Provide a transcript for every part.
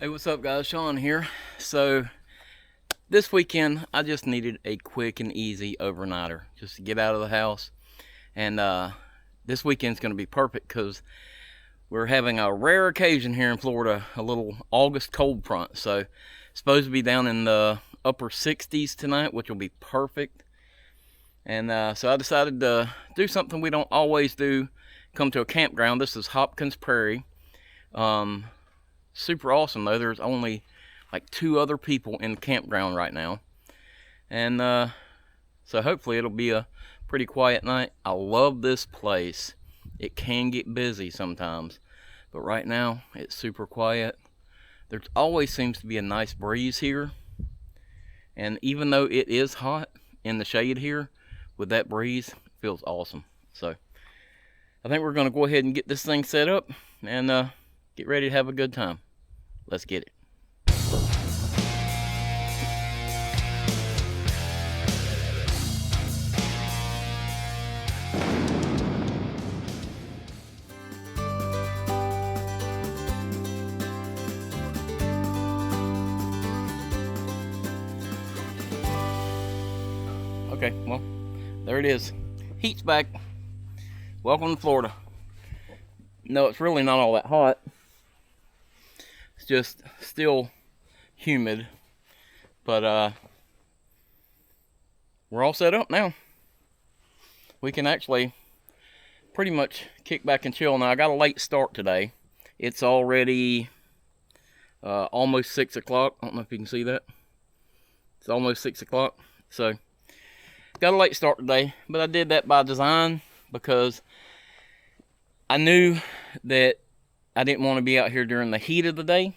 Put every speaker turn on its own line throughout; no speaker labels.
Hey, what's up guys? Sean here. So this weekend I just needed a quick and easy overnighter just to get out of the house, and this weekend's going to be perfect because we're having a rare occasion here in Florida, a little August cold front. So it's supposed to be down in the upper 60s tonight, which will be perfect. And so I decided to do something we don't always do, come to a campground. This is Hopkins Prairie. Super awesome though. There's only like 2 other people in the campground right now, and so hopefully it'll be a pretty quiet night. I love this place. It can get busy sometimes, but right now it's super quiet. There always seems to be a nice breeze here, and even though it is hot in the shade here, with that breeze, it feels awesome. So I think we're going to go ahead and get this thing set up and get ready to have a good time. Let's get it. Okay, well, there it is. Heat's back. Welcome to Florida. No, it's really not all that hot. It's just still humid, but we're all set up now. We can actually pretty much kick back and chill. Now, I got a late start today. It's already almost 6 o'clock. I don't know if you can see that. It's almost 6 o'clock. So, got a late start today, but I did that by design because I knew that I didn't want to be out here during the heat of the day,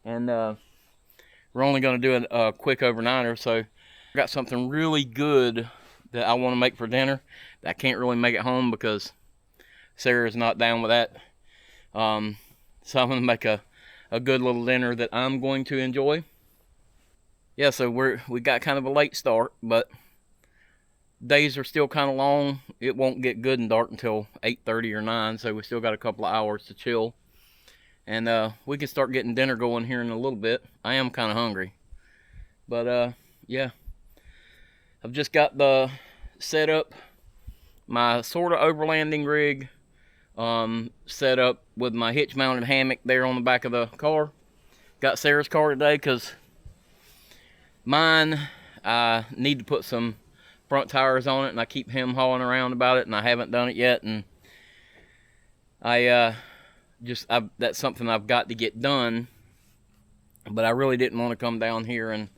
and we're only going to do a quick overnighter. So I got something really good that I want to make for dinner that I can't really make at home because Sarah's not down with that. So I'm going to make a good little dinner that I'm going to enjoy. Yeah, so we got kind of a late start, but days are still kind of long. It won't get good and dark until 8:30 or 9, so we still got a couple of hours to chill, and we can start getting dinner going here in a little bit. I am kind of hungry, but yeah, I've just got the set up my sort of overlanding rig set up with my hitch mounted hammock there on the back of the car. Got Sarah's car today because mine, I need to put some front tires on it, and I keep him hauling around about it, and I haven't done it yet, and that's something I've got to get done. But I really didn't want to come down here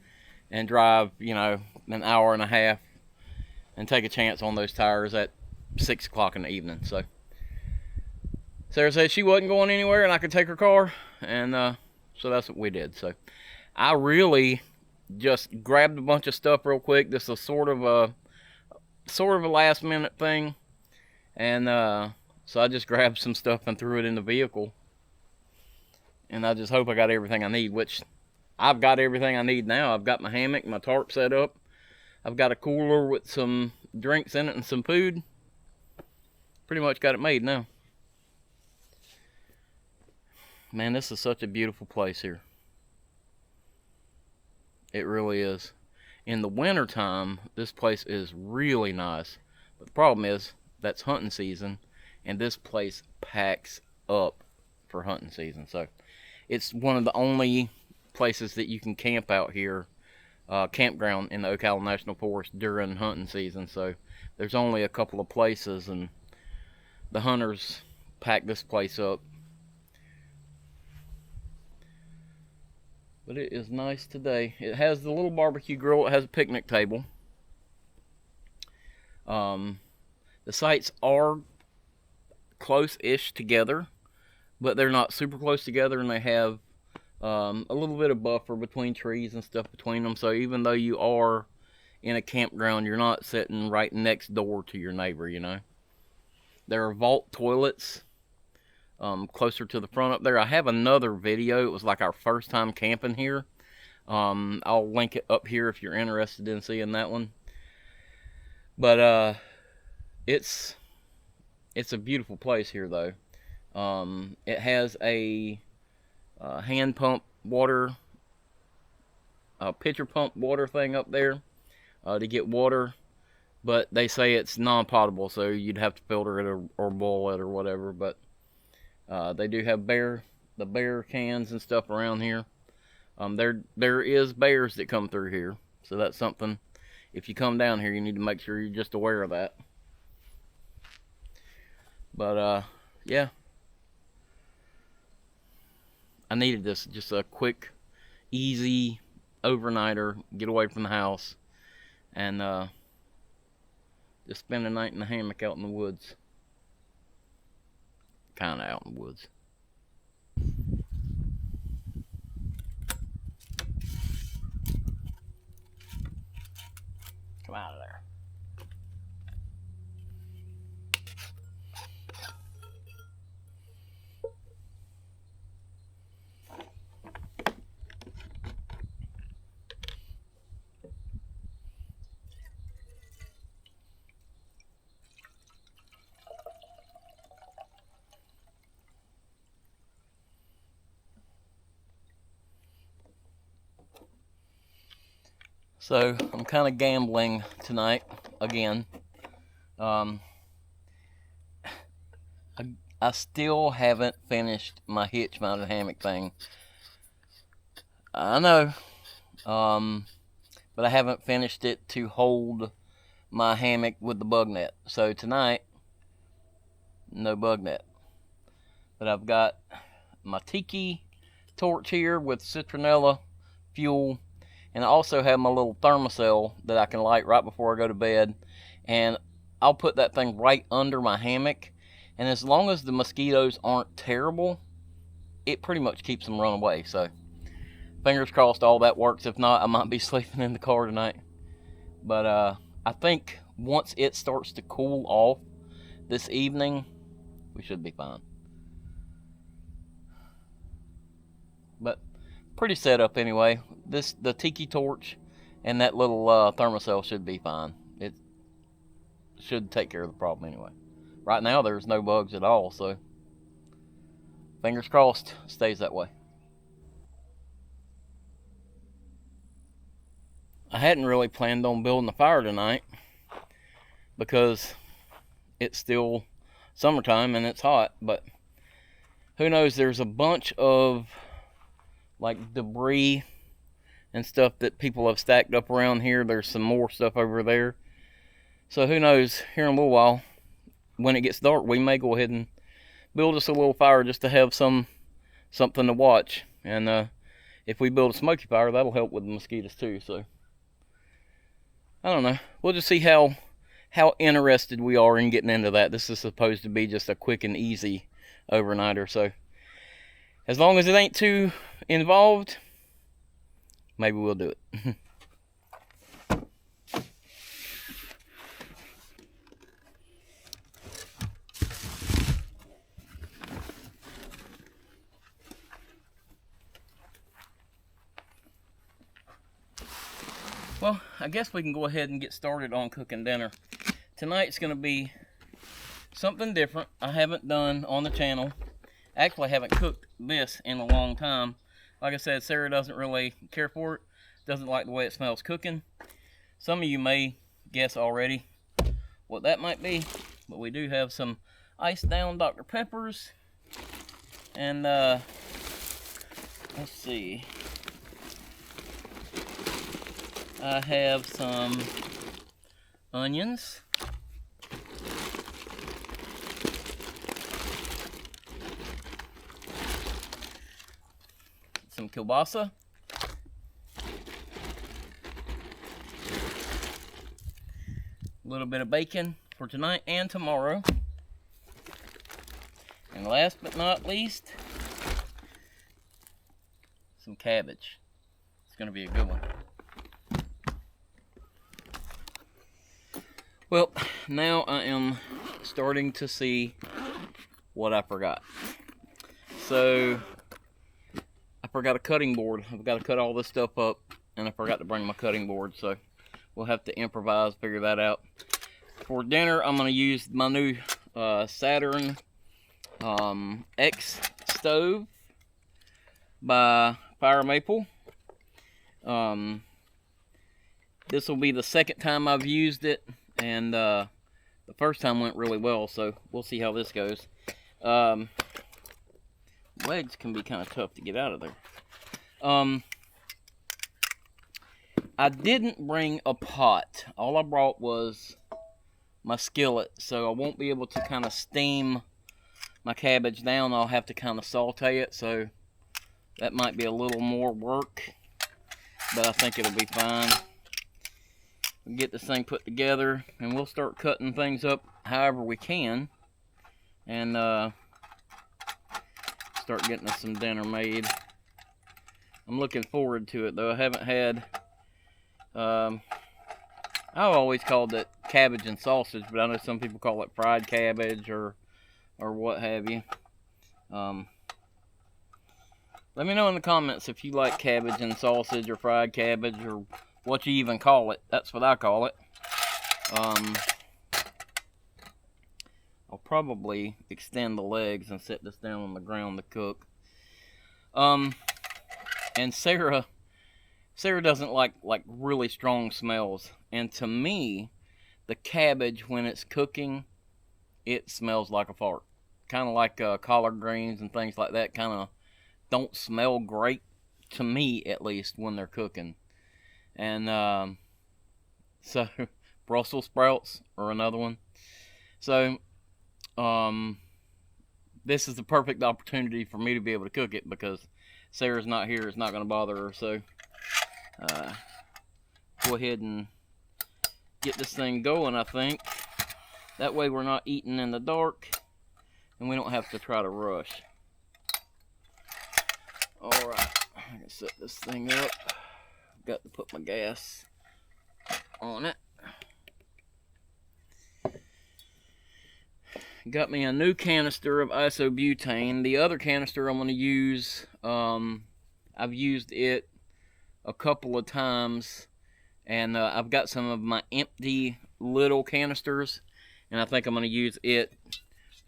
and drive, you know, an hour and a half and take a chance on those tires at 6 o'clock in the evening. So Sarah said she wasn't going anywhere and I could take her car, and so that's what we did. So I really just grabbed a bunch of stuff real quick. This is sort of a last minute thing, and so I just grabbed some stuff and threw it in the vehicle, and I just hope I got everything I need, which I've got everything I need now. I've got my hammock, my tarp set up, I've got a cooler with some drinks in it and some food. Pretty much got it made now. Man, this is such a beautiful place here. It really is. In the winter time, this place is really nice. But the problem is, that's hunting season, and this place packs up for hunting season. So it's one of the only places that you can camp out here, campground in the Ocala National Forest during hunting season. So there's only a couple of places, and the hunters pack this place up. But it is nice today. It has the little barbecue grill. It has a picnic table. The sites are close-ish together, but they're not super close together, and they have a little bit of buffer between trees and stuff between them. So even though you are in a campground, you're not sitting right next door to your neighbor, you know. There are vault toilets closer to the front up there. I have another video. It was like our first time camping here. I'll link it up here if you're interested in seeing that one. But it's a beautiful place here though. It has a hand pump water, pitcher pump water thing up there to get water, but they say it's non-potable, so you'd have to filter it or boil it or whatever. But they do have the bear cans and stuff around here. There is bears that come through here, so that's something. If you come down here, you need to make sure you're just aware of that. But yeah, I needed this, just a quick, easy overnighter, get away from the house, and just spend the night in the hammock out in the woods. Kind of out in the woods. Come out of there. So I'm kind of gambling tonight again. I still haven't finished my hitch mounted hammock thing. I know, but I haven't finished it to hold my hammock with the bug net. So tonight, no bug net. But I've got my tiki torch here with citronella fuel. And I also have my little thermocell that I can light right before I go to bed. And I'll put that thing right under my hammock. And as long as the mosquitoes aren't terrible, it pretty much keeps them run away. So fingers crossed all that works. If not, I might be sleeping in the car tonight. But I think once it starts to cool off this evening, we should be fine. But pretty setup anyway. The tiki torch and that little thermocell should be fine. It should take care of the problem anyway. Right now there's no bugs at all, so fingers crossed stays that way. I hadn't really planned on building a fire tonight because it's still summertime and it's hot, but who knows, there's a bunch of like debris and stuff that people have stacked up around here. There's some more stuff over there. So who knows, here in a little while, when it gets dark, we may go ahead and build us a little fire just to have something to watch. And if we build a smoky fire, that'll help with the mosquitoes too. So I don't know. We'll just see how interested we are in getting into that. This is supposed to be just a quick and easy overnighter. So as long as it ain't too involved, maybe we'll do it. Well, I guess we can go ahead and get started on cooking dinner. Tonight's going to be something different I haven't done on the channel. Actually, I haven't cooked this in a long time. Like I said, Sarah doesn't really care for it. Doesn't like the way it smells cooking. Some of you may guess already what that might be. But we do have some iced down Dr. Peppers. And, let's see. I have some onions. Some kielbasa. A little bit of bacon for tonight and tomorrow. And last but not least, some cabbage. It's going to be a good one. Well, now I am starting to see what I forgot. So, I forgot a cutting board. I've got to cut all this stuff up, and I forgot to bring my cutting board, so we'll have to improvise, figure that out. For dinner, I'm going to use my new Saturn X stove. by Fire Maple. This will be the second time I've used it, and the first time went really well, so we'll see how this goes. Legs can be kind of tough to get out of there. I didn't bring a pot. All I brought was my skillet, so I won't be able to kind of steam my cabbage down. I'll have to kind of saute it, so that might be a little more work, but I think it'll be fine. We'll get this thing put together, and we'll start cutting things up however we can, and start getting us some dinner made. I'm looking forward to it, though. I haven't had, I've always called it cabbage and sausage, but I know some people call it fried cabbage or what have you. Let me know in the comments if you like cabbage and sausage or fried cabbage or what you even call it. That's what I call it. I'll probably extend the legs and set this down on the ground to cook. And Sarah doesn't like really strong smells. And to me, the cabbage, when it's cooking, it smells like a fart. Kind of like collard greens and things like that kind of don't smell great, to me at least, when they're cooking. And so Brussels sprouts are another one. So this is the perfect opportunity for me to be able to cook it, because Sarah's not here. It's not going to bother her. So go ahead and get this thing going, I think. That way we're not eating in the dark, and we don't have to try to rush. Alright, I can set this thing up. Got to put my gas on it. Got me a new canister of isobutane. The other canister I'm going to use, I've used it a couple of times, and I've got some of my empty little canisters, and I think I'm going to use it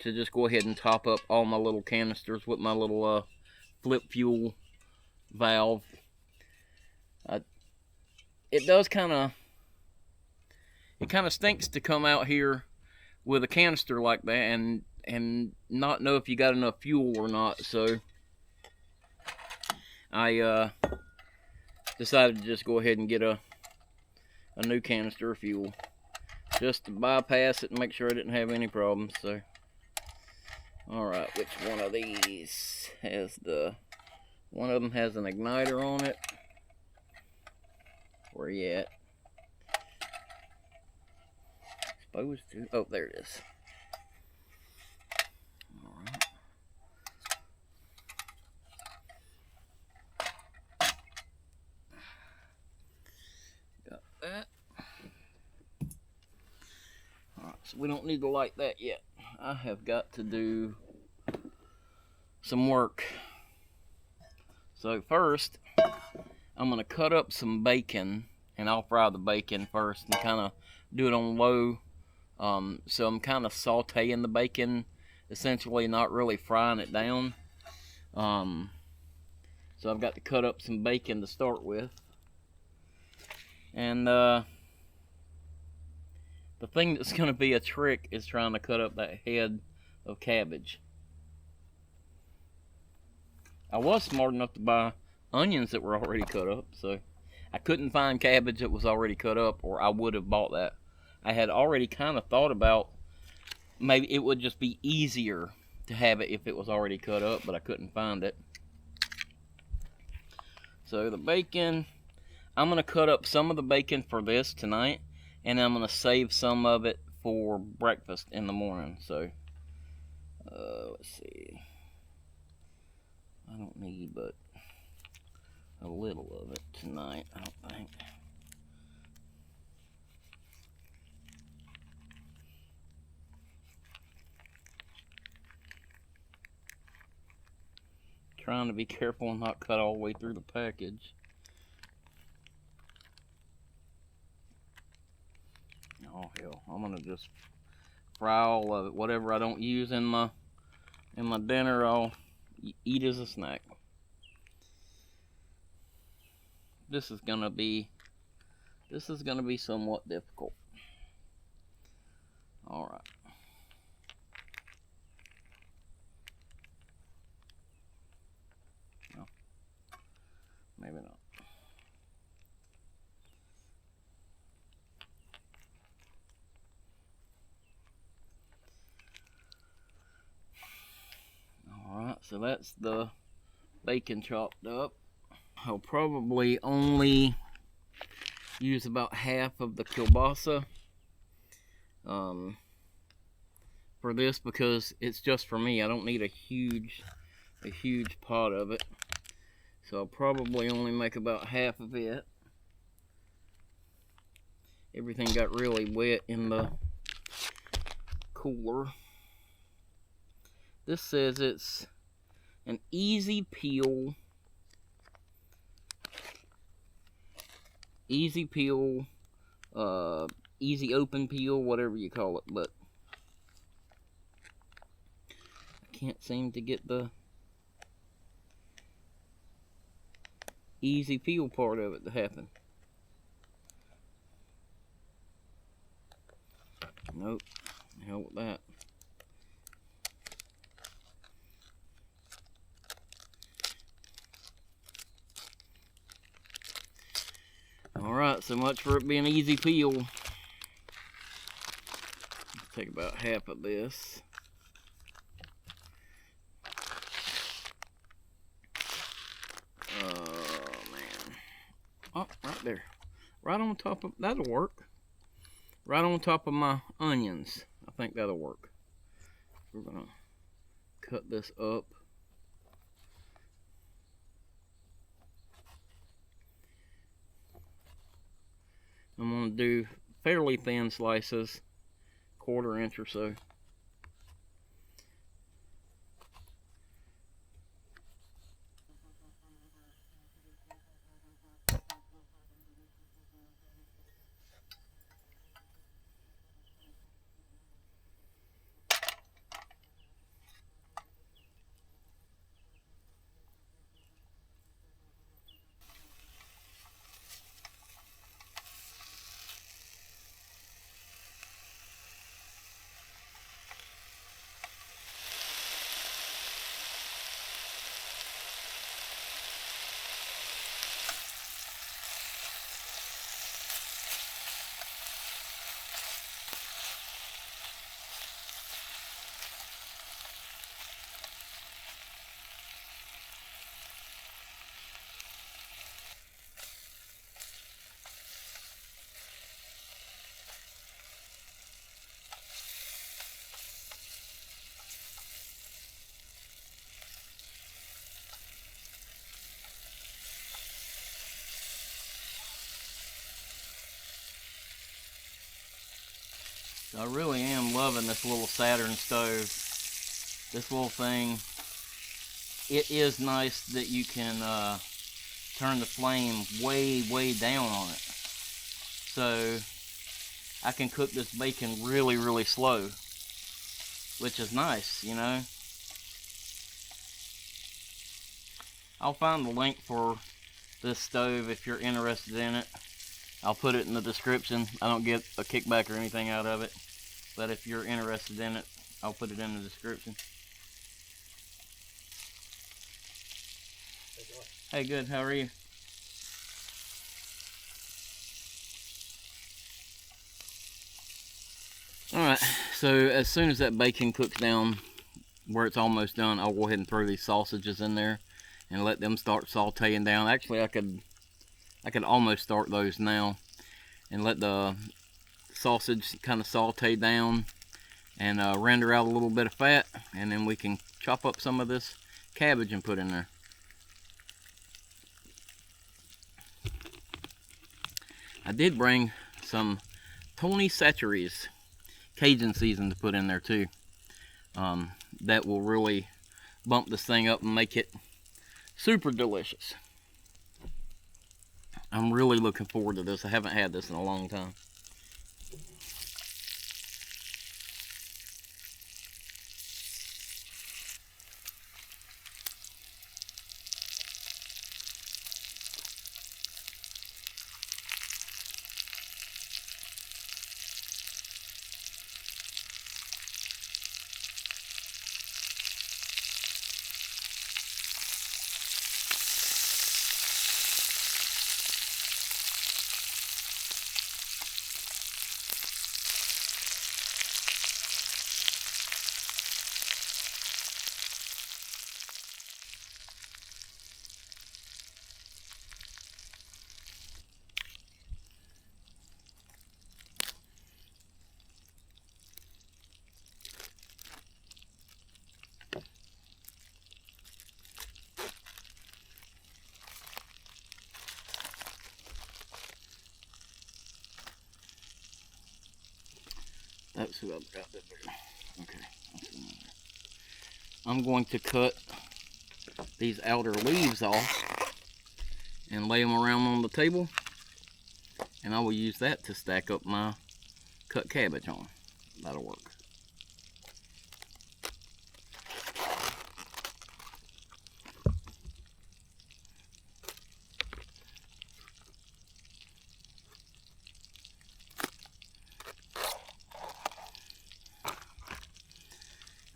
to just go ahead and top up all my little canisters with my little flip fuel valve. It does kind of stinks to come out here with a canister like that and not know if you got enough fuel or not. So I decided to just go ahead and get a new canister of fuel, just to bypass it and make sure I didn't have any problems. So alright, which one of these has one of them has an igniter on it? Where you at? Supposed to. Oh, there it is. Alright. Got that. Alright, so we don't need to light that yet. I have got to do some work. So first, I'm going to cut up some bacon, and I'll fry the bacon first and kind of do it on low. So I'm kind of sauteing the bacon, essentially not really frying it down. So I've got to cut up some bacon to start with. And the thing that's going to be a trick is trying to cut up that head of cabbage. I was smart enough to buy onions that were already cut up, so I couldn't find cabbage that was already cut up, or I would have bought that. I had already kind of thought about maybe it would just be easier to have it if it was already cut up, but I couldn't find it. So the bacon, I'm going to cut up some of the bacon for this tonight, and I'm going to save some of it for breakfast in the morning. So let's see. I don't need but a little of it tonight, I don't think. Trying to be careful and not cut all the way through the package. Oh hell, I'm gonna just fry all of it. Whatever I don't use in my dinner, I'll eat as a snack. this is gonna be somewhat difficult. All right. No, maybe not. All right, so that's the bacon chopped up. I'll probably only use about half of the kielbasa for this, because it's just for me. I don't need a huge pot of it, so I'll probably only make about half of it. Everything got really wet in the cooler. This says it's an easy peel, easy open peel, whatever you call it, but I can't seem to get the easy peel part of it to happen. Nope, hell with that. Alright, so much for it being easy peel. Let's take about half of this. Oh man. Oh, right there. Right on top of, that'll work. Right on top of my onions. I think that'll work. We're gonna cut this up. I'm going to do fairly thin slices, 1/4 inch or so. I really am loving this little Saturn stove. This little thing, it is nice that you can turn the flame way down on it. So I can cook this bacon really slow, which is nice, you know. I'll find the link for this stove if you're interested in it. I'll put it in the description. I don't get a kickback or anything out of it, but if you're interested in it, I'll put it in the description. Hey, good. How are you? Alright, so as soon as that bacon cooks down where it's almost done, I'll go ahead and throw these sausages in there and let them start sauteing down. Actually, I could almost start those now and let the sausage kind of saute down and render out a little bit of fat, and then we can chop up some of this cabbage and put in there. I did bring some Tony Chachere's Cajun season to put in there too. That will really bump this thing up and make it super delicious. I'm really looking forward to this. I haven't had this in a long time. That's what I've got there. Okay. I'm going to cut these outer leaves off and lay them around on the table, and I will use that to stack up my cut cabbage on. That'll work.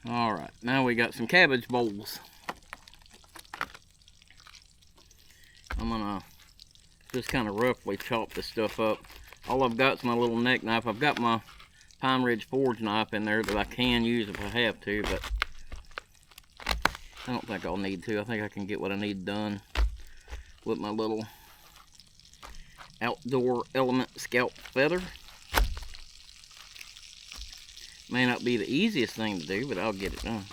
Alright, now we got some cabbage bowls. I'm gonna just kind of roughly chop this stuff up. All I've got is my little neck knife. I've got my Pine Ridge Forge knife in there that I can use if I have to, but I don't think I'll need to. I think I can get what I need done with my little Outdoor Element scalp feather. May not be the easiest thing to do, but I'll get it done.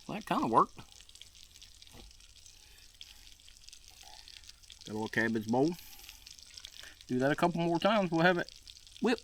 That kind of worked. Got a little cabbage bowl. Do that a couple more times, we'll have it whipped.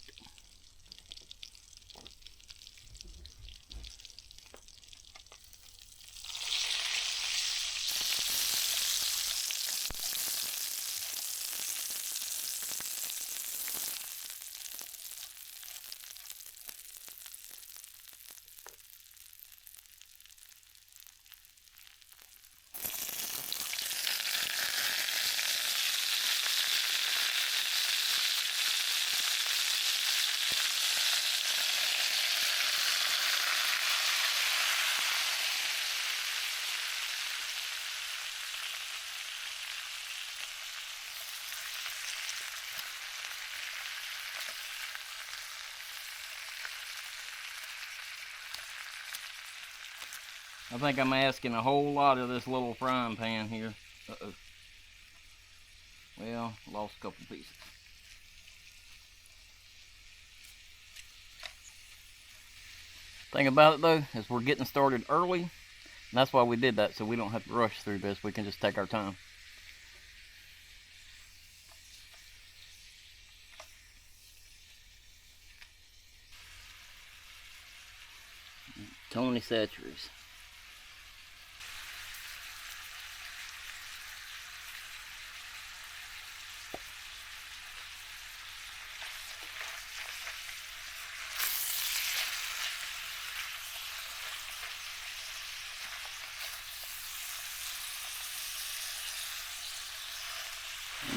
I think I'm asking a whole lot of this little frying pan here. Uh-oh. Well, lost a couple pieces. Thing about it though is we're getting started early, and that's why we did that, so we don't have to rush through this. We can just take our time. Tony Satcheries.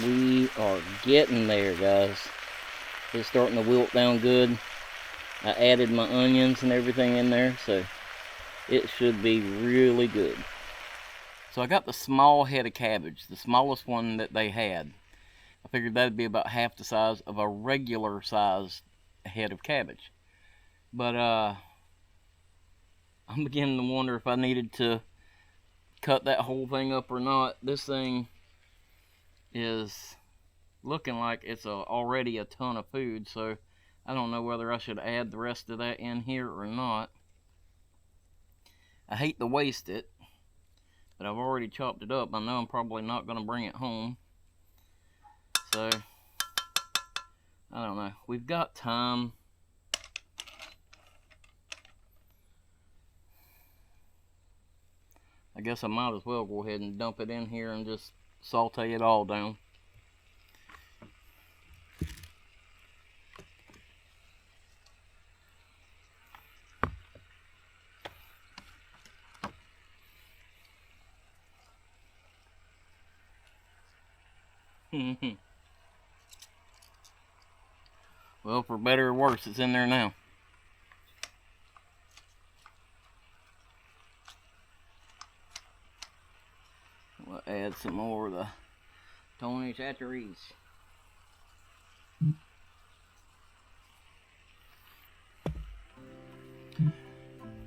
We are getting there, guys. It's starting to wilt down good. I added my onions and everything in there, so it should be really good. So I got the small head of cabbage, the smallest one that they had. I figured that'd be about half the size of a regular sized head of cabbage. But I'm beginning to wonder if I needed to cut that whole thing up or not. This thing is looking like it's already a ton of food, so I don't know whether I should add the rest of that in here or not. I hate to waste it, but I've already chopped it up. I know I'm probably not going to bring it home, so I don't know. We've got time. I guess I might as well go ahead and dump it in here and just saute it all down. Well, for better or worse, it's in there now. We'll add some more of the Tony Chatteries.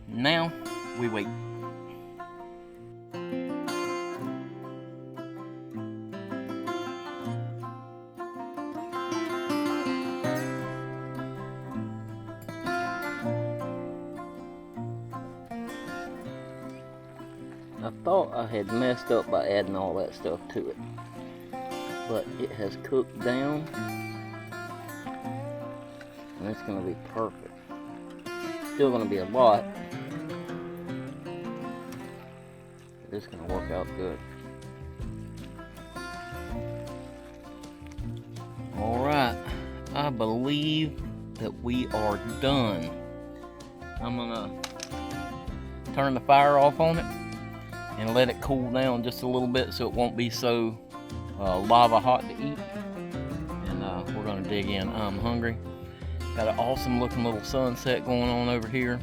Now we wait. I thought I had messed up by adding all that stuff to it, but it has cooked down and it's going to be perfect. Still going to be a lot, but it's going to work out good. Alright, I believe that we are done. I'm going to turn the fire off on it and let it cool down just a little bit so it won't be so lava hot to eat. And we're going to dig in. I'm hungry. Got an awesome looking little sunset going on over here.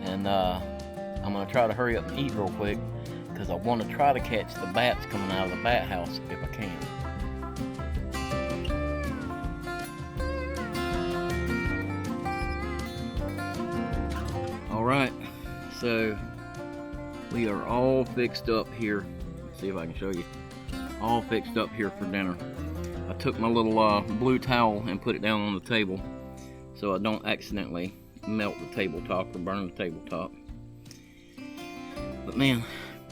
And I'm going to try to hurry up and eat real quick because I want to try to catch the bats coming out of the bat house if I can. Alright, so we are all fixed up here. Let's see if I can show you. All fixed up here for dinner. I took my little blue towel and put it down on the table so I don't accidentally melt the tabletop or burn the tabletop. But man,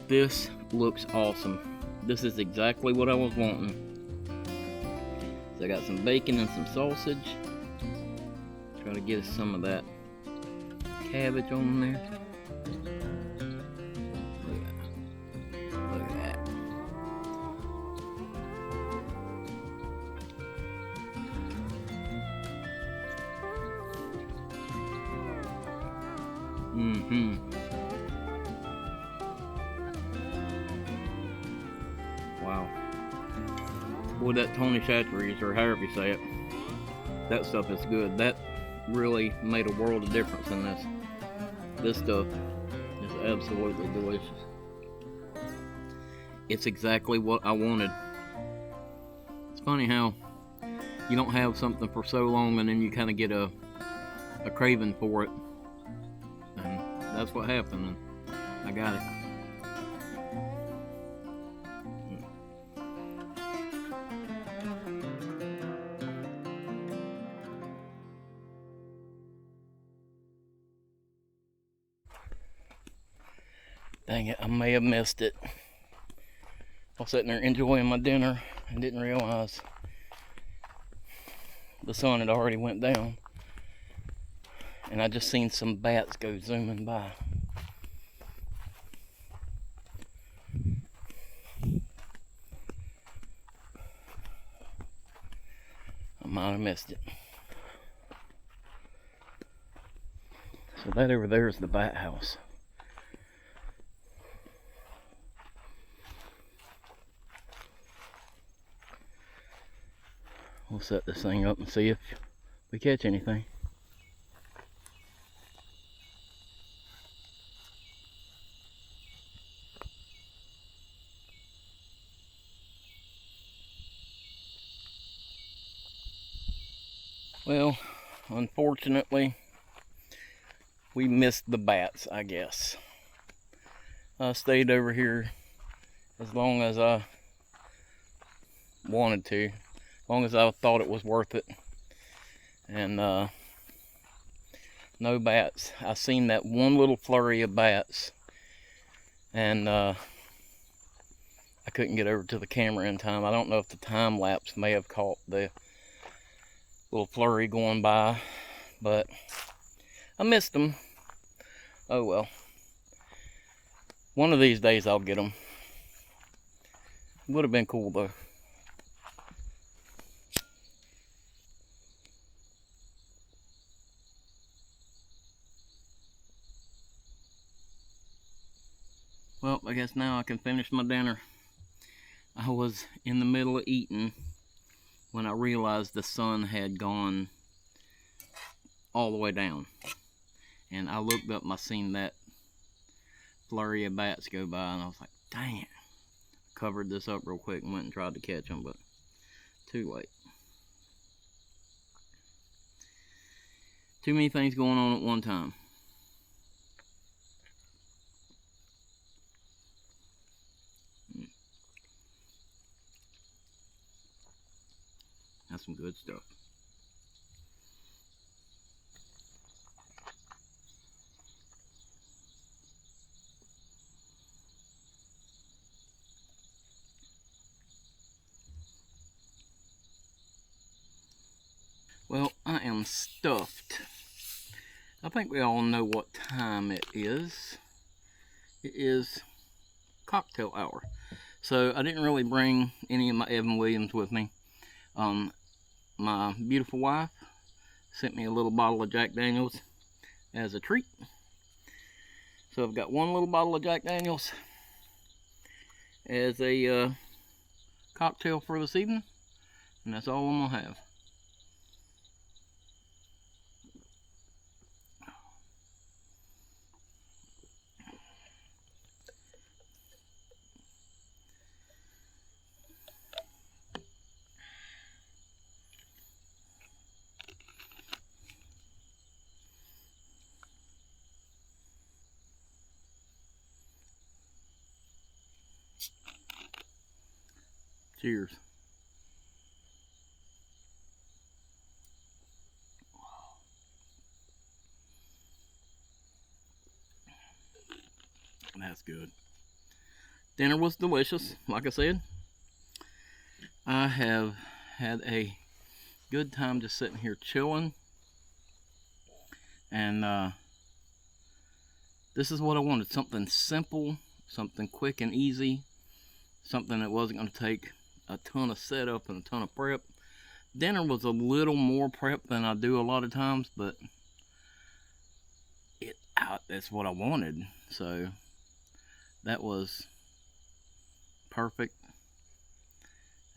this looks awesome. This is exactly what I was wanting. So I got some bacon and some sausage. Try to get us some of that cabbage on there. Look at that. Wow. Boy, that Tony Chatteries, or however you say it, that stuff is good. That really made a world of difference in this. This stuff is absolutely delicious. It's exactly what I wanted. It's funny how you don't have something for so long and then you kind of get a craving for it. And that's what happened, and I got it. Dang it, I may have missed it. I was sitting there enjoying my dinner and didn't realize the sun had already went down. And I just seen some bats go zooming by. I might have missed it. So that over there is the bat house. We'll set this thing up and see if we catch anything. Well, unfortunately, we missed the bats, I guess. I stayed over here as long as I wanted to. As long as I thought it was worth it. And no bats. I seen that one little flurry of bats, and I couldn't get over to the camera in time. I don't know if the time lapse may have caught the little flurry going by, but I missed them. Oh well. One of these days I'll get them. Would have been cool though. Well, I guess now I can finish my dinner. I was in the middle of eating when I realized the sun had gone all the way down. And I looked up and I seen that flurry of bats go by, and I was like, dang it. Covered this up real quick and went and tried to catch them, but too late. Too many things going on at one time. That's some good stuff. Well, I am stuffed. I think we all know what time it is. It is cocktail hour. So I didn't really bring any of my Evan Williams with me. My beautiful wife sent me a little bottle of Jack Daniels as a treat. So I've got one little bottle of Jack Daniels as a cocktail for this evening, and that's all I'm gonna have. Cheers. That's good. Dinner was delicious, like I said. I have had a good time just sitting here chilling. And this is what I wanted. Something simple, something quick and easy. Something that wasn't going to take a ton of setup and a ton of prep. Dinner was a little more prep than I do a lot of times, but that's what I wanted. So that was perfect.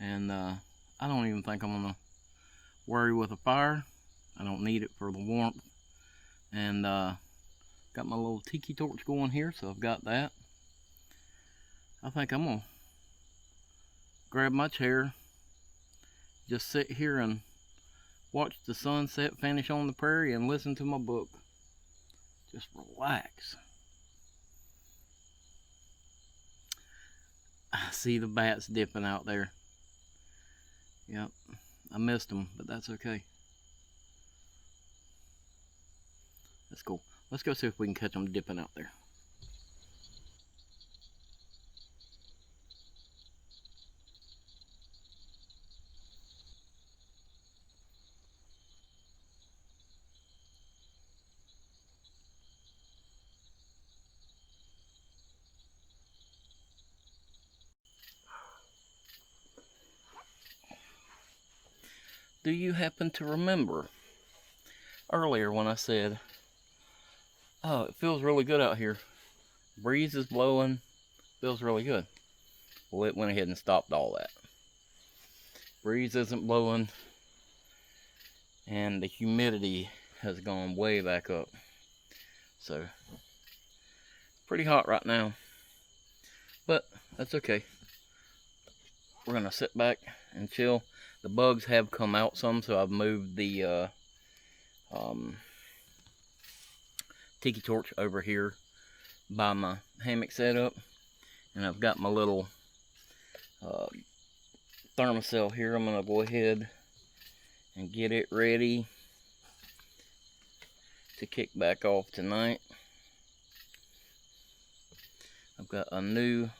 And I don't even think I'm going to worry with a fire. I don't need it for the warmth. And got my little tiki torch going here, so I've got that. I think I'm going to grab my chair, just sit here and watch the sunset finish on the prairie and listen to my book. Just relax. I see the bats dipping out there. Yep, I missed them, but that's okay. That's cool. Let's go see if we can catch them dipping out there. Do you happen to remember earlier when I said, oh, it feels really good out here. Breeze is blowing, feels really good. Well, it went ahead and stopped all that. Breeze isn't blowing, and the humidity has gone way back up. So, pretty hot right now, but that's okay. We're gonna sit back and chill. The bugs have come out some, so I've moved the tiki torch over here by my hammock setup, and I've got my little thermocell here. I'm gonna go ahead and get it ready to kick back off tonight. I've got a new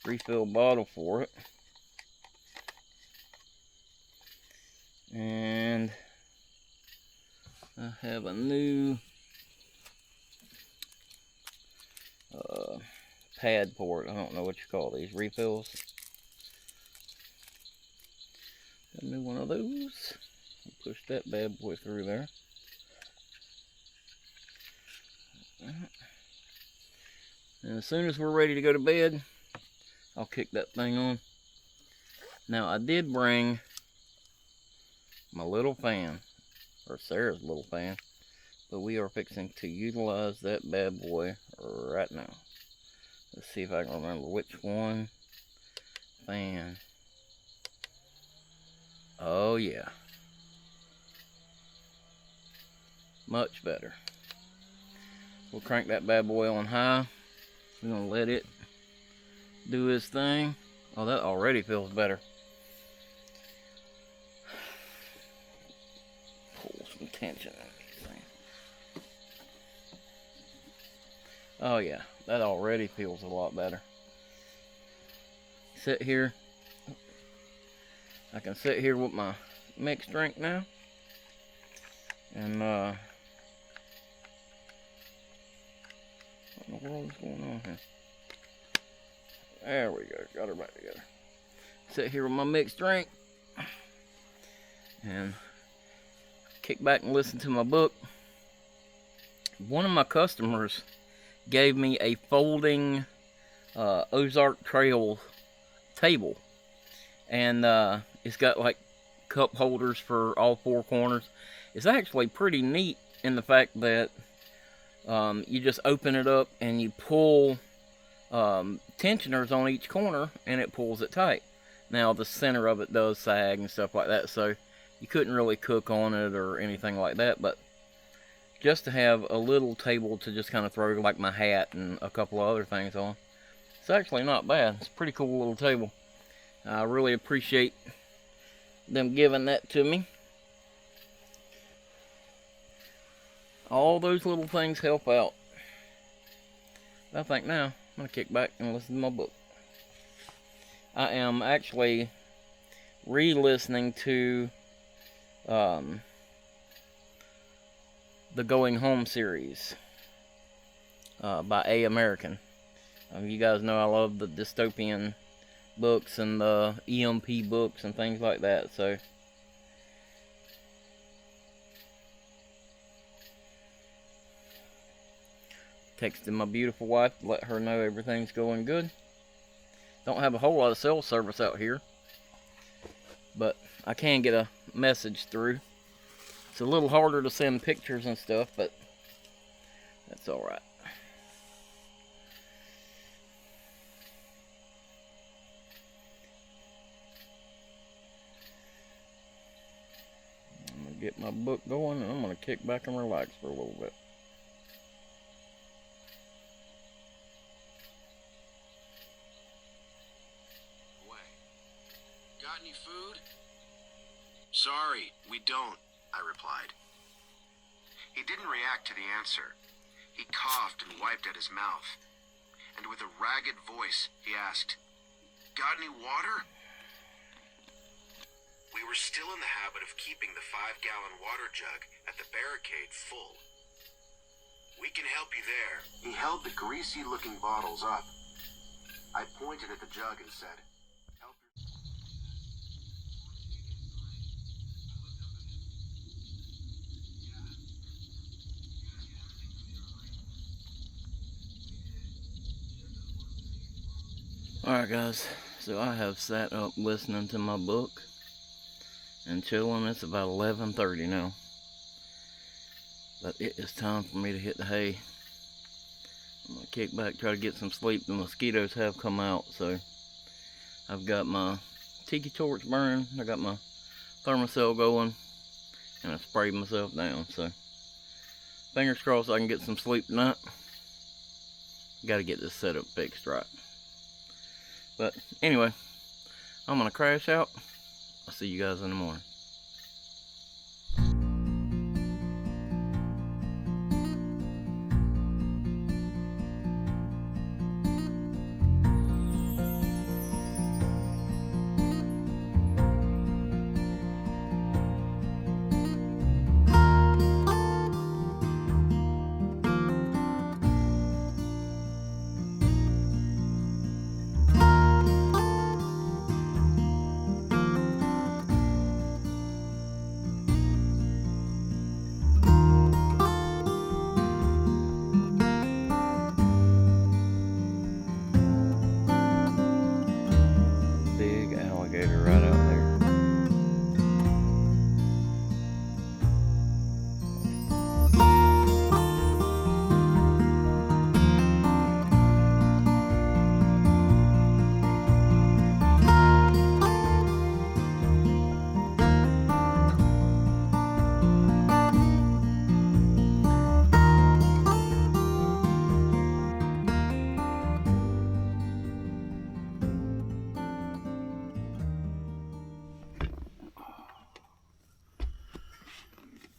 refill bottle for it, and I have a new pad for it. I don't know what you call these refills. Got a new one of those. Push that bad boy through there. And as soon as we're ready to go to bed, I'll kick that thing on. Now, I did bring my little fan. or Sarah's little fan. But we are fixing to utilize that bad boy right now. Let's see if I can remember which one. Fan. Oh yeah. Much better. We'll crank that bad boy on high. We're gonna let it do its thing. Oh, that already feels better. Pull some tension out of this thing. Oh yeah, that already feels a lot better. Sit here. I can sit here with my mixed drink now. And what in the world is going on here? There we go, got her back together. Sit here with my mixed drink and kick back and listen to my book. One of my customers gave me a folding Ozark Trail table, and it's got like cup holders for all four corners. It's actually pretty neat in the fact that you just open it up and you pull tensioners on each corner and it pulls it tight. Now the center of it does sag and stuff like that, so you couldn't really cook on it or anything like that, but just to have a little table to just kind of throw like my hat and a couple of other things on, it's actually not bad. It's a pretty cool little table. I really appreciate them giving that to me. All those little things help out. I think now I'm going to kick back and listen to my book. I am actually re-listening to the Going Home series by A. American. You guys know I love the dystopian books and the EMP books and things like that, so texted my beautiful wife to let her know everything's going good. Don't have a whole lot of cell service out here, but I can get a message through. It's a little harder to send pictures and stuff, but that's alright. I'm going to get my book going, and I'm going to kick back and relax for a little bit.
Got any food? Sorry, we don't, I replied. He didn't react to the answer. He coughed and wiped at his mouth. And with a ragged voice, he asked, "Got any water?" We were still in the habit of keeping the 5-gallon water jug at the barricade full. "We can help you there." He held the greasy-looking bottles up. I pointed at the jug and said,
Alright guys, so I have sat up listening to my book and chilling. It's about 11:30 now. But it is time for me to hit the hay. I'm going to kick back, try to get some sleep. The mosquitoes have come out, so I've got my tiki torch burning, I got my thermocell going, and I sprayed myself down. So fingers crossed I can get some sleep tonight. Got to get this setup fixed right. But anyway, I'm going to crash out. I'll see you guys in the morning.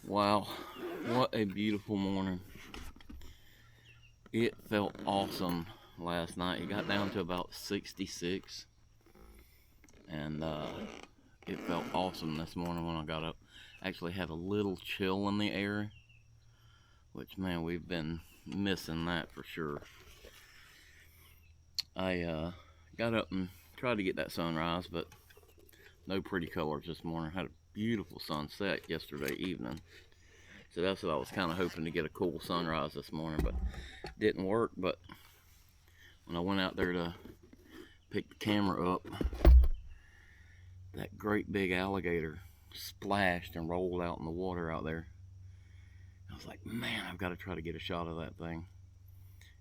Wow, what a beautiful morning. It felt awesome last night. It got down to about 66, and it felt awesome this morning when I got up. Actually had a little chill in the air, which, man, we've been missing that for sure. I got up and tried to get that sunrise, but no pretty colors this morning. Had a beautiful sunset yesterday evening, so that's what I was kind of hoping to get, a cool sunrise this morning, but didn't work. But when I went out there to pick the camera up, that great big alligator splashed and rolled out in the water out there. I was like, man, I've got to try to get a shot of that thing.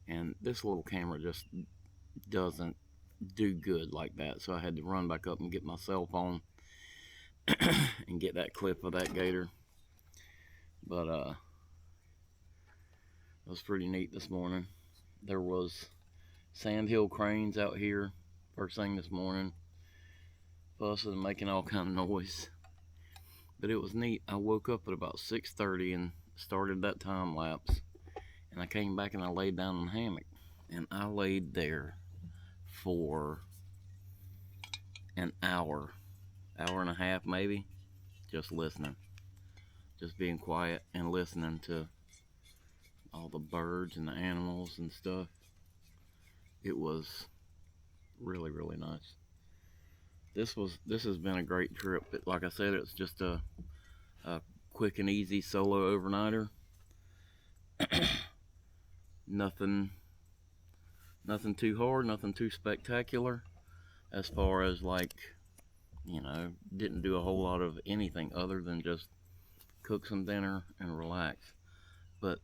And this little camera just doesn't do good like that, so I had to run back up and get my cell phone and get that clip of that gator. But it was pretty neat this morning. There was sandhill cranes out here first thing this morning, fussing and making all kind of noise. But it was neat. I woke up at about 6:30 and started that time lapse, and I came back and I laid down in the hammock, and I laid there for an hour and a half maybe, just listening, just being quiet and listening to all the birds and the animals and stuff. It was really, really nice. This has been a great trip. Like I said, it's just a quick and easy solo overnighter. nothing too hard, nothing too spectacular, as far as, like, you know, didn't do a whole lot of anything other than just cook some dinner and relax. But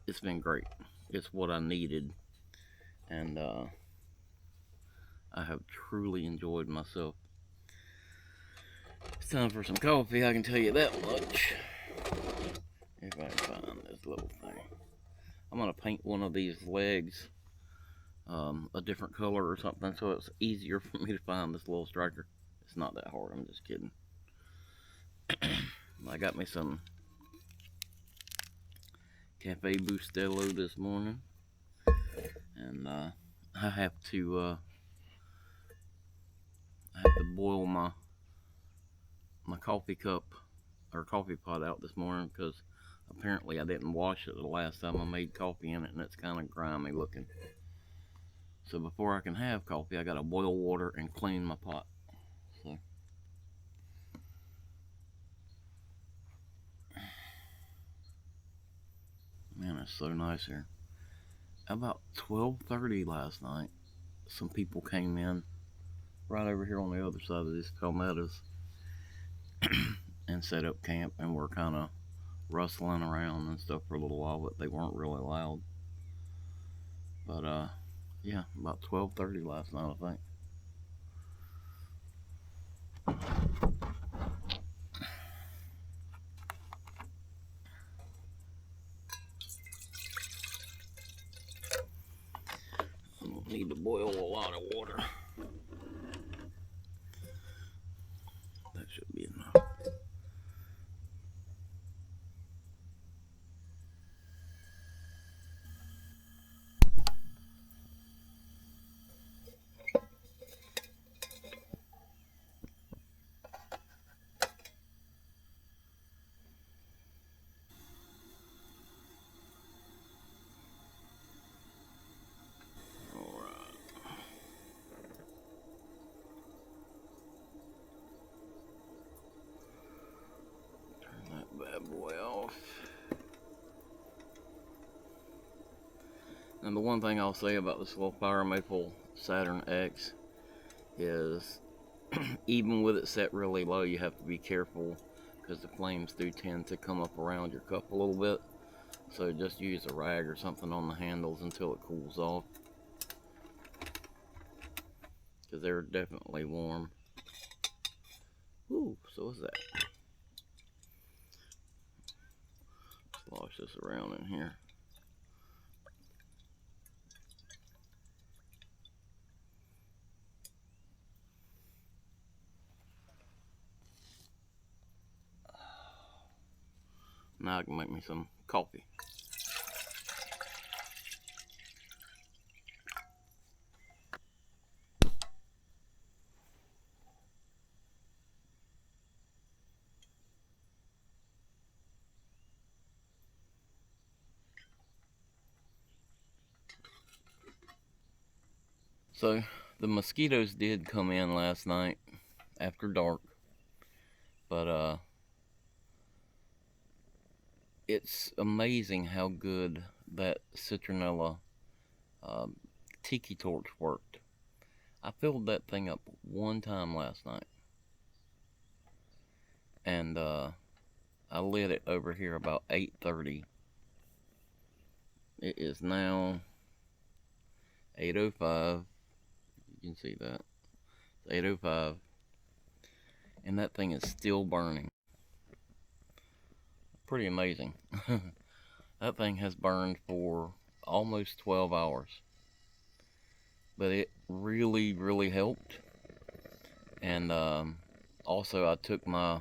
it's been great. It's what I needed, and I have truly enjoyed myself. It's time for some coffee, I can tell you that much. If I can find this little thing. I'm going to paint one of these legs a different color or something, so it's easier for me to find this little striker. It's not that hard, I'm just kidding. I got me some Cafe Bustelo this morning, and I have to boil my coffee cup or coffee pot out this morning, because apparently I didn't wash it the last time I made coffee in it, and it's kind of grimy looking. So before I can have coffee, I gotta boil water and clean my pot. So man, it's so nice here. About 12:30 last night, some people came in right over here on the other side of these palmettos and set up camp, and were kind of rustling around and stuff for a little while, but they weren't really loud. But yeah, about 12:30 last night, I think. I don't need to boil a lot of water. That should be enough. Bad boy off. And the one thing I'll say about this little Fire Maple Saturn X is even with it set really low, you have to be careful, because the flames do tend to come up around your cup a little bit. So just use a rag or something on the handles until it cools off, because they're definitely warm. Ooh, so what's that? Slosh this around in here. Now I can make me some coffee. So the mosquitoes did come in last night after dark, but it's amazing how good that citronella tiki torch worked. I filled that thing up one time last night, and I lit it over here about 8:30. It is now 8:05. You can see that. It's 8:05, and that thing is still burning. Pretty amazing. That thing has burned for almost 12 hours. But it really, really helped. And also I took my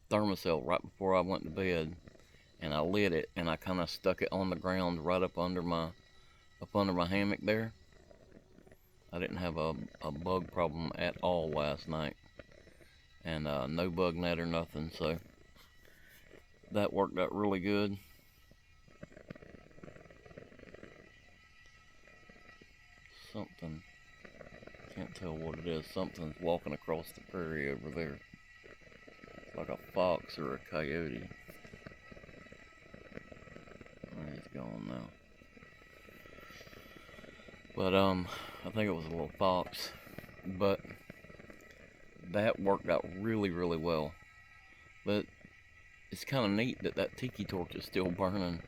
thermocell right before I went to bed, and I lit it, and I kind of stuck it on the ground right up under my hammock there. I didn't have a bug problem at all last night, and no bug net or nothing, so that worked out really good. Something, can't tell what it is. Something's walking across the prairie over there. It's like a fox or a coyote. Oh, he's gone now. But I think it was a little fox. But that worked out really, really well. But it's kind of neat that that tiki torch is still burning.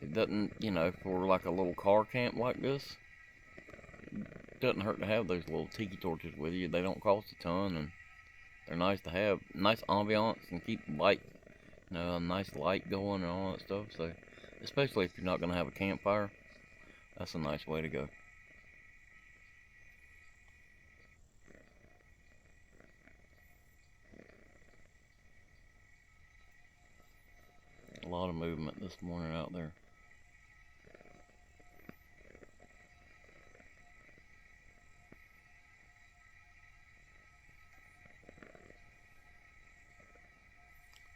It doesn't, you know, for like a little car camp like this, it doesn't hurt to have those little tiki torches with you. They don't cost a ton, and they're nice to have. Nice ambiance, and keep light, you know, a nice light going and all that stuff. So, especially if you're not going to have a campfire, that's a nice way to go. A lot of movement this morning out there.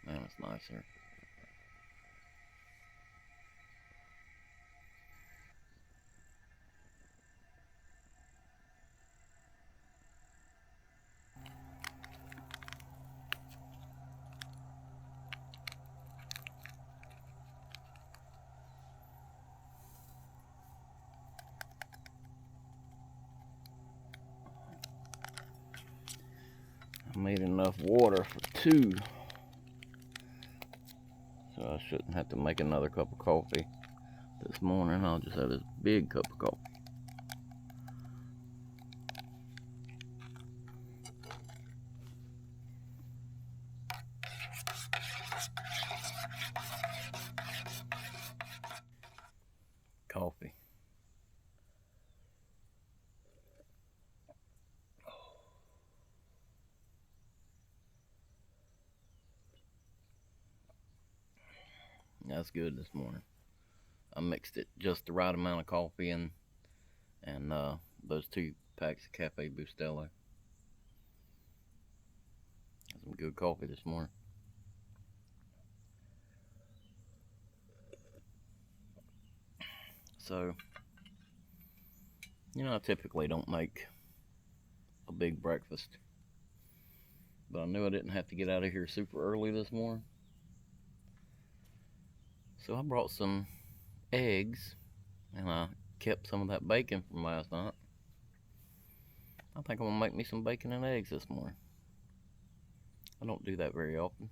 Man, it's nice here. I made enough water for 2. So I shouldn't have to make another cup of coffee this morning. I'll just have this big cup of coffee. Coffee. That's good this morning. I mixed it just the right amount of coffee and those 2 packs of Cafe Bustelo. Some good coffee this morning. So, you know, I typically don't make a big breakfast, but I knew I didn't have to get out of here super early this morning. So I brought some eggs, and I kept some of that bacon from last night. I think I'm gonna make me some bacon and eggs this morning. I don't do that very often.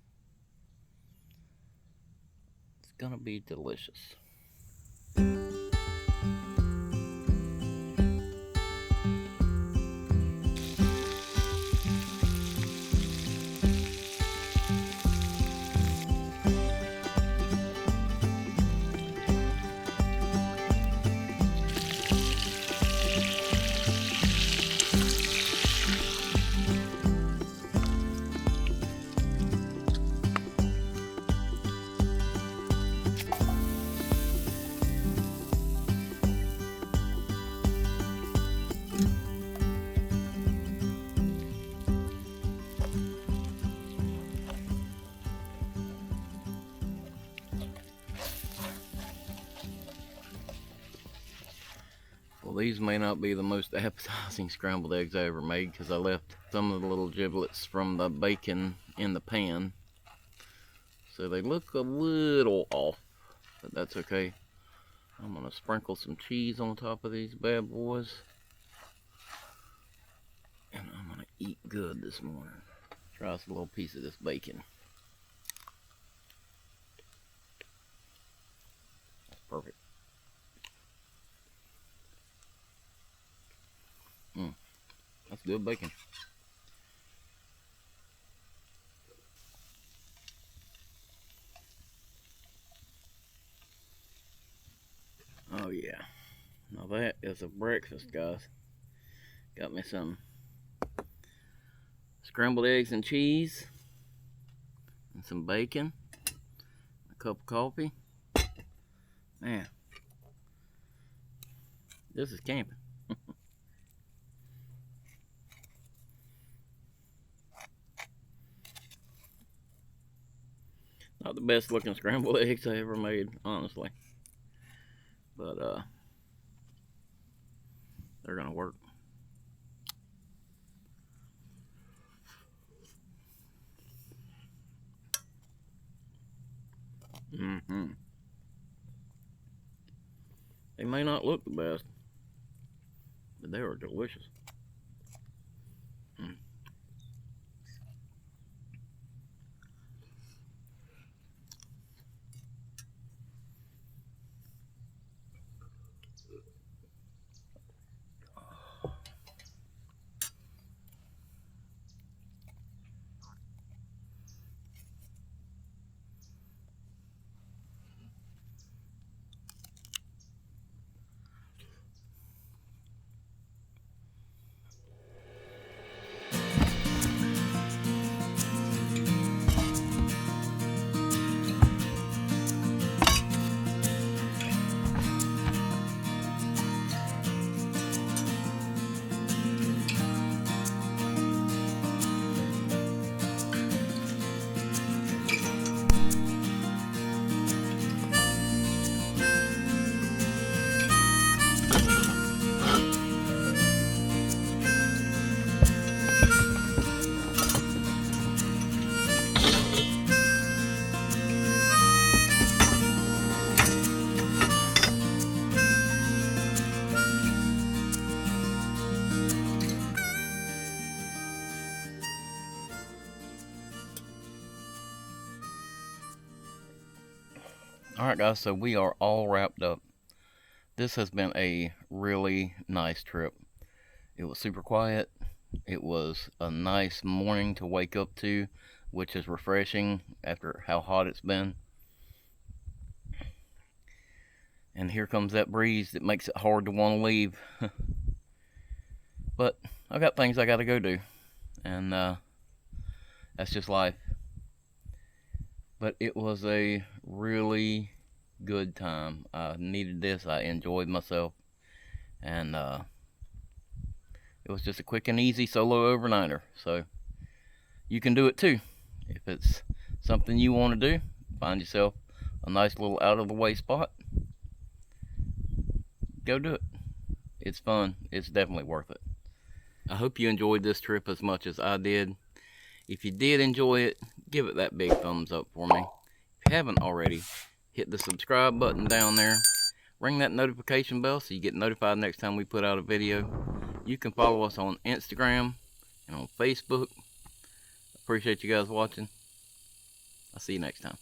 It's gonna be delicious. Well, these may not be the most appetizing scrambled eggs I ever made because I left some of the little giblets from the bacon in the pan. So they look a little off, but that's okay. I'm going to sprinkle some cheese on top of these bad boys. And I'm going to eat good this morning. Try us a little piece of this bacon. That's perfect. That's good bacon. Oh yeah. Now that is a breakfast, guys. Got me some scrambled eggs and cheese. And some bacon. A cup of coffee. Man. This is camping. Not the best looking scrambled eggs I ever made, honestly. But, they're gonna work. They may not look the best, but they are delicious. Alright guys, so we are all wrapped up. This has been a really nice trip. It was super quiet. It was a nice morning to wake up to, which is refreshing after how hot it's been. And here comes that breeze that makes it hard to want to leave. But I got things I gotta go do. And that's just life. But it was a really good time. I needed this. I enjoyed myself. And it was just a quick and easy solo overnighter. So you can do it too. If it's something you want to do, find yourself a nice little out of the way spot, go do it. It's fun. It's definitely worth it. I hope you enjoyed this trip as much as I did. If you did enjoy it, give it that big thumbs up for me. If you haven't already, hit the subscribe button down there. Ring that notification bell so you get notified next time we put out a video. You can follow us on Instagram and on Facebook. Appreciate you guys watching. I'll see you next time.